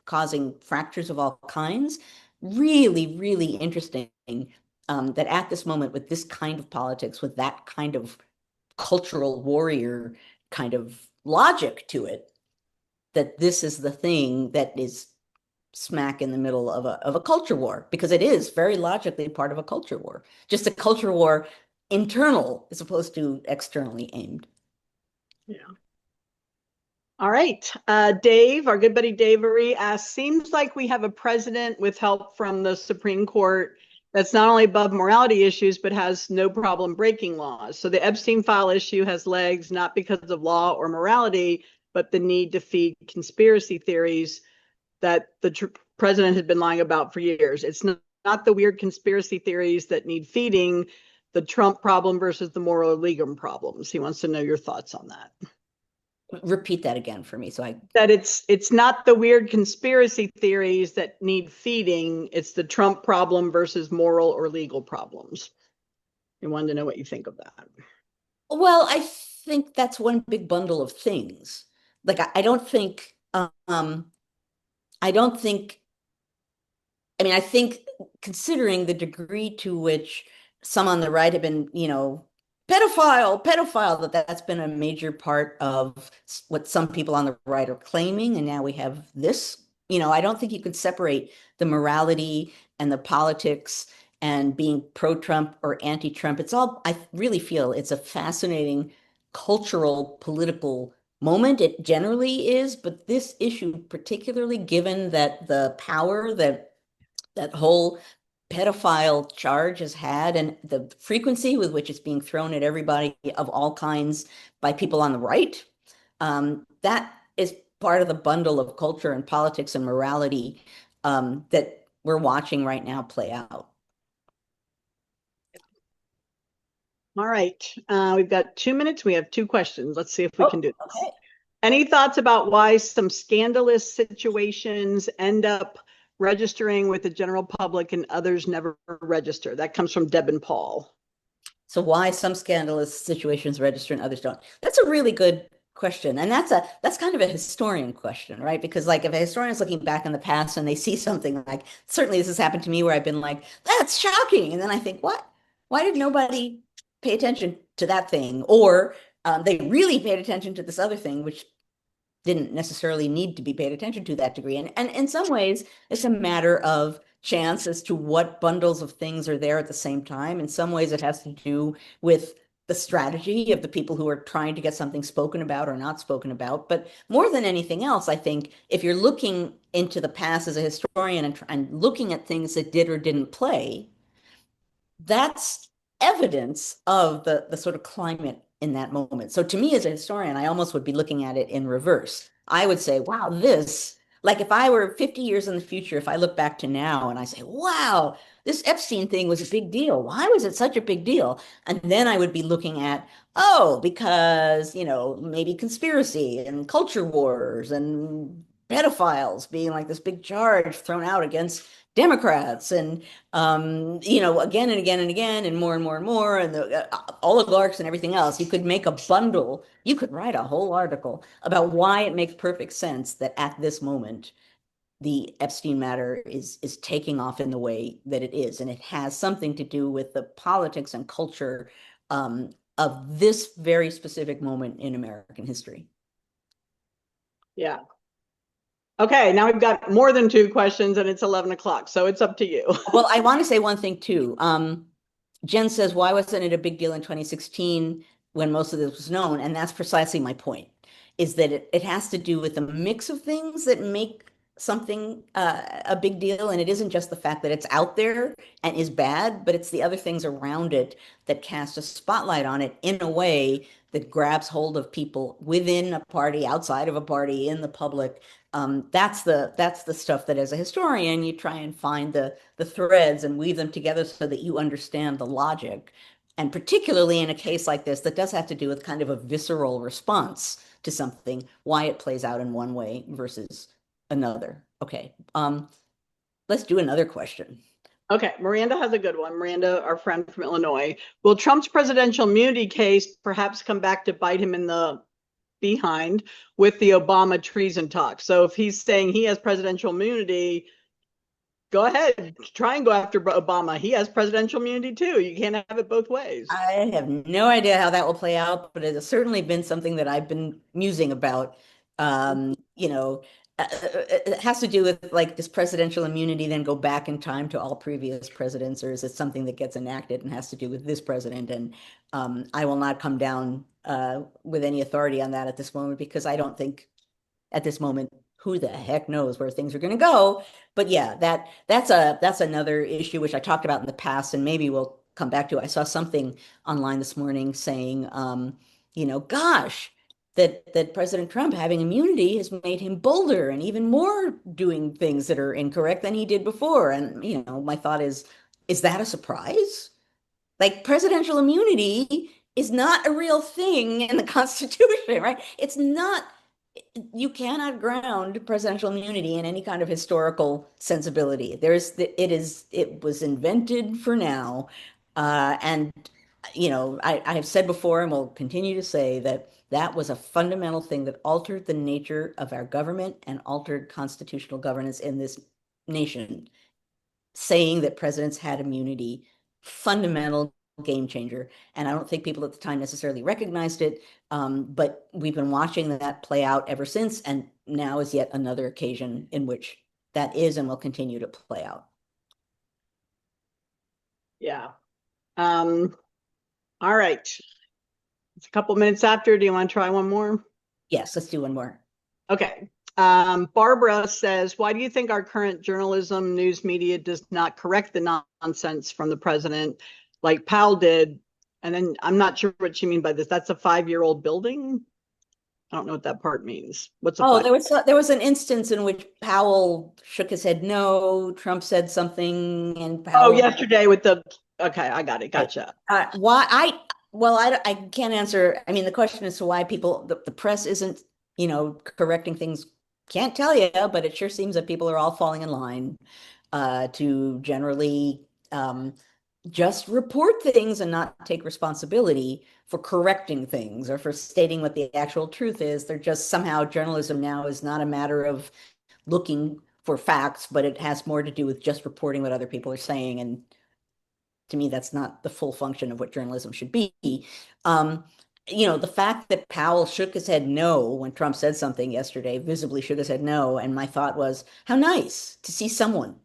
causing fractures of all kinds. Really, really interesting that at this moment, with this kind of politics, with that kind of cultural warrior kind of logic to it, that this is the thing that is smack in the middle of a culture war, because it is very logically part of a culture war, just a culture war internal as opposed to externally aimed. Yeah. All right. Dave, our good buddy Dave Aree asks, seems like we have a president with help from the Supreme Court that's not only above morality issues, but has no problem breaking laws. So the Epstein file issue has legs, not because of law or morality, but the need to feed conspiracy theories that the president had been lying about for years. It's not the weird conspiracy theories that need feeding, the Trump problem versus the moral or legal problems. He wants to know your thoughts on that. Repeat that again for me. So I That it's not the weird conspiracy theories that need feeding, it's the Trump problem versus moral or legal problems. I wanted to know what you think of that. Well, I think that's one big bundle of things. Like I don't think I mean, I think considering the degree to which some on the right have been, pedophile, that's been a major part of what some people on the right are claiming. And now we have this, I don't think you could separate the morality and the politics and being pro-Trump or anti-Trump. It's all, I really feel it's a fascinating cultural, political moment. It generally is, but this issue, particularly given that the power that whole pedophile charge has had and the frequency with which it's being thrown at everybody of all kinds by people on the right, that is part of the bundle of culture and politics and morality that we're watching right now play out. All right. We've got 2 minutes. We have two questions. Let's see if we can do this. Okay. Any thoughts about why some scandalous situations end up registering with the general public and others never register? That comes from Deb and Paul. So why some scandalous situations register and others don't? That's a really good question. And that's kind of a historian question, right? Because like if a historian is looking back in the past and they see something like, certainly this has happened to me where I've been like, that's shocking. And then I think, what? Why did nobody pay attention to that thing? Or they really paid attention to this other thing, which didn't necessarily need to be paid attention to that degree. And in some ways, it's a matter of chance as to what bundles of things are there at the same time. In some ways, it has to do with the strategy of the people who are trying to get something spoken about or not spoken about. But more than anything else, I think if you're looking into the past as a historian and looking at things that did or didn't play, that's evidence of the sort of climate in that moment. So to me as a historian, I almost would be looking at it in reverse. I would say, wow, like if I were 50 years in the future, if I look back to now and I say, wow, this Epstein thing was a big deal. Why was it such a big deal? And then I would be looking at, oh, because, maybe conspiracy and culture wars and pedophiles being like this big charge thrown out against Democrats and again and again and again, and more and more, and the oligarchs and everything else. You could make a bundle. You could write a whole article about why it makes perfect sense that at this moment, the Epstein matter is taking off in the way that it is, and it has something to do with the politics and culture of this very specific moment in American history. Yeah. Okay, now we've got more than two questions and it's 11 o'clock, so it's up to you. Well, I want to say one thing too. Jen says, why wasn't it a big deal in 2016 when most of this was known? And that's precisely my point, is that it has to do with the mix of things that make something a big deal. And it isn't just the fact that it's out there and is bad, but it's the other things around it that cast a spotlight on it in a way that grabs hold of people within a party, outside of a party, in the public. That's the stuff that as a historian you try and find the threads and weave them together so that you understand the logic. And particularly in a case like this that does have to do with kind of a visceral response to something, why it plays out in one way versus another. Okay, let's do another question. Okay, Miranda has a good one. Miranda, our friend from Illinois. Will Trump's presidential immunity case perhaps come back to bite him in the behind with the Obama treason talk? So if he's saying he has presidential immunity, go ahead, try and go after Obama. He has presidential immunity too. You can't have it both ways. I have no idea how that will play out, but it has certainly been something that I've been musing about. Um, you know, it has to do with like, does presidential immunity then go back in time to all previous presidents, or is it something that gets enacted and has to do with this president? And I will not come down with any authority on that at this moment because I don't think at this moment, who the heck knows where things are going to go. But yeah, that's another issue which I talked about in the past, and maybe we'll come back to. I saw something online this morning saying, gosh, that President Trump having immunity has made him bolder and even more doing things that are incorrect than he did before. And my thought is that a surprise? Like presidential immunity is not a real thing in the Constitution, right? It's not, you cannot ground presidential immunity in any kind of historical sensibility. It was invented for now. And, I have said before and will continue to say that that was a fundamental thing that altered the nature of our government and altered constitutional governance in this nation. Saying that presidents had immunity, fundamental game changer. And I don't think people at the time necessarily recognized it, but we've been watching that play out ever since. And now is yet another occasion in which that is and will continue to play out. Yeah. All right. It's a couple minutes after. Do you want to try one more? Yes, let's do one more. Okay. Barbara says, why do you think our current journalism, news media does not correct the nonsense from the president like Powell did? And then I'm not sure what you mean by this. That's a 5-year-old building? I don't know what that part means. What's a Oh, fudge? there was an instance in which Powell shook his head no, Trump said something, and Oh, Powell. yesterday with the, okay, I got it. Right. Gotcha. Why well, I can't answer. I mean, the question is to why the press isn't, correcting things. Can't tell you, but it sure seems that people are all falling in line to generally just report things and not take responsibility for correcting things or for stating what the actual truth is. They're just somehow journalism now is not a matter of looking for facts, but it has more to do with just reporting what other people are saying. And to me, that's not the full function of what journalism should be. Um, the fact that Powell shook his head no when Trump said something yesterday, visibly shook his head no, and my thought was, how nice to see someone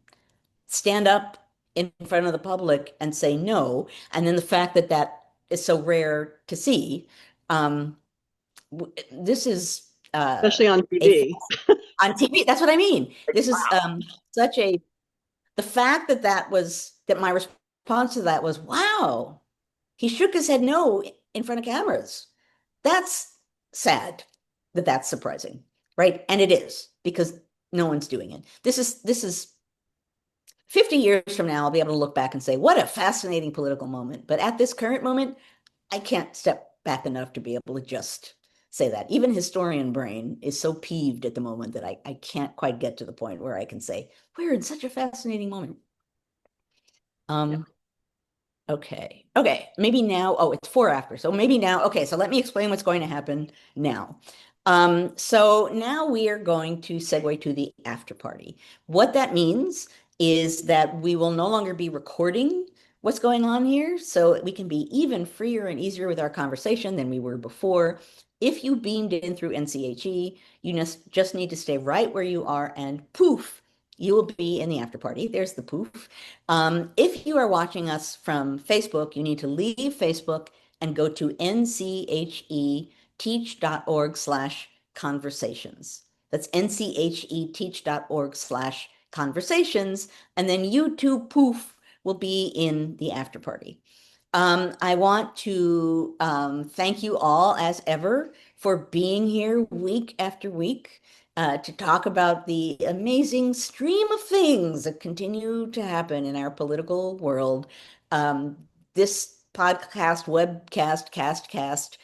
stand up in front of the public and say no. And then the fact that that is so rare to see. Um, this is Especially on a TV. on TV. That's what I mean. This is such a the fact that that my response to that was, wow, he shook his head no in front of cameras. That's sad that that's surprising, right? And it is because no one's doing it. This is 50 years from now, I'll be able to look back and say, what a fascinating political moment. But at this current moment, I can't step back enough to be able to just say that. Even historian brain is so peeved at the moment that I can't quite get to the point where I can say, we're in such a fascinating moment. Yeah. Um, Okay. Okay. Maybe now. Oh, it's four after. So maybe now. Okay. So let me explain what's going to happen now. So now we are going to segue to the after party. What that means is that we will no longer be recording what's going on here. So we can be even freer and easier with our conversation than we were before. If you beamed in through NCHE, you just need to stay right where you are and poof, you will be in the after party. There's the poof. If you are watching us from Facebook, you need to leave Facebook and go to ncheteach.org/conversations. That's ncheteach.org/conversations. And then you too, poof, will be in the after party. I want to thank you all, as ever, for being here week after week to talk about the amazing stream of things that continue to happen in our political world. Um, this podcast, webcast, cast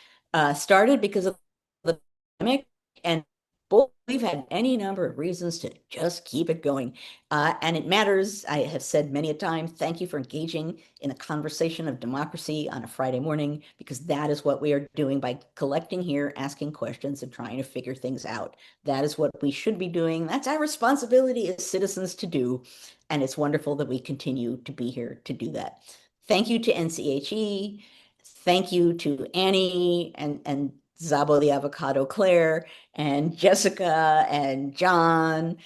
started because of the pandemic, and boy, we've had any number of reasons to just keep it going. And it matters. I have said many a time, thank you for engaging in a conversation of democracy on a Friday morning, because that is what we are doing by collecting here, asking questions, and trying to figure things out. That is what we should be doing. That's our responsibility as citizens to do. And it's wonderful that we continue to be here to do that. Thank you to NCHE. Thank you to Annie and Zabo the Avocado Claire and Jessica and John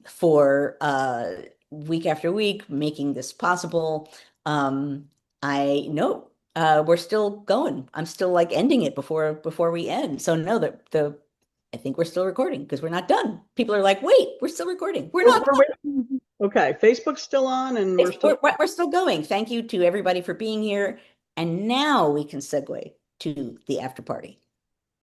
for week after week making this possible. I know we're still going. I'm still like ending it before we end. So no, I think we're still recording because we're not done. People are like, wait, we're still recording. We're not We're waiting. Okay, Facebook's still on and we're done. still. We're still going. Thank you to everybody for being here. And now we can segue to the after party.